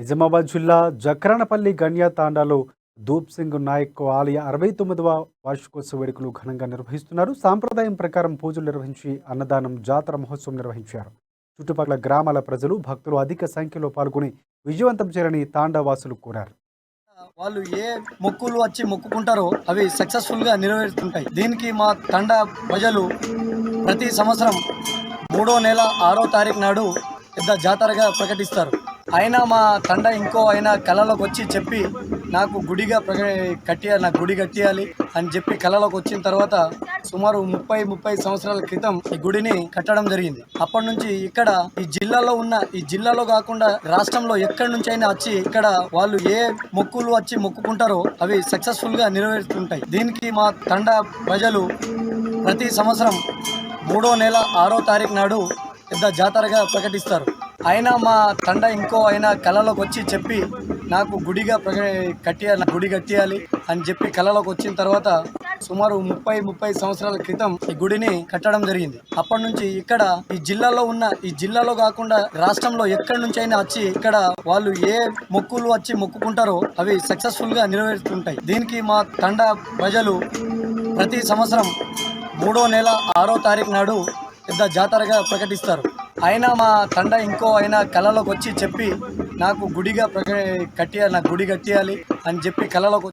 నిజామాబాద్ జిల్లా జక్రానపల్లి గన్యా తాండాలో ధూప్ సింగ్ నాయక్ ఆలయ 69వ వార్షికోత్సవ వేడుకలు ఘనంగా నిర్వహిస్తున్నారు. సాంప్రదాయం ప్రకారం పూజలు నిర్వహించి అన్నదానం, జాతర మహోత్సవం నిర్వహించారు. చుట్టుపక్కల గ్రామాల ప్రజలు, భక్తులు అధిక సంఖ్యలో పాల్గొని విజయవంతం చేయాలని తాండా వాసులు కోరారు. వాళ్ళు ఏ మొక్కులు వచ్చి మొక్కుకుంటారో అవి సక్సెస్ఫుల్ గా నెరవేరుతుంటాయి. దీనికి మా తండా ప్రజలు ప్రతి సంవత్సరం 3వ నెల 6వ తారీఖు నాడు పెద్ద జాతరగా ప్రకటిస్తారు. అయినా మా తండ ఇంకో అయినా కళలోకి వచ్చి చెప్పి నాకు నాకు గుడి కట్టియాలి అని చెప్పి కళలోకి వచ్చిన తర్వాత సుమారు 30 సంవత్సరాల క్రితం ఈ గుడిని కట్టడం జరిగింది. అప్పటి నుంచి ఇక్కడ ఈ జిల్లాలో కాకుండా రాష్ట్రంలో ఎక్కడి నుంచి అయినా వచ్చి ఇక్కడ వాళ్ళు ఏ మొక్కులు వచ్చి మొక్కుకుంటారో అవి సక్సెస్ఫుల్ గా నెరవేరుతుంటాయి. దీనికి మా తండ ప్రజలు ప్రతి సంవత్సరం 3వ నెల 6వ తారీఖు నాడు పెద్ద జాతరగా ప్రకటిస్తారు. అయినా మా తండ ఇంకో అయినా కళలోకి వచ్చి చెప్పి నాకు నాకు గుడి కట్టియాలి అని చెప్పి కళలోకి వచ్చిన తర్వాత సుమారు 30 సంవత్సరాల క్రితం ఈ గుడిని కట్టడం జరిగింది. అప్పటి నుంచి ఇక్కడ ఈ జిల్లాలో కాకుండా రాష్ట్రంలో ఎక్కడి నుంచి అయినా వచ్చి ఇక్కడ వాళ్ళు ఏ మొక్కులు వచ్చి మొక్కుకుంటారో అవి సక్సెస్ఫుల్ గా నెరవేరుతుంటాయి. దీనికి మా తండ ప్రజలు ప్రతి సంవత్సరం 3వ నెల 6వ తారీఖు నాడు పెద్ద జాతరగా ప్రకటిస్తారు. అయినా మా తండ ఇంకో అయినా కళలోకి వచ్చి చెప్పి నాకు నాకు గుడి కట్టియాలి అని చెప్పి కళలోకి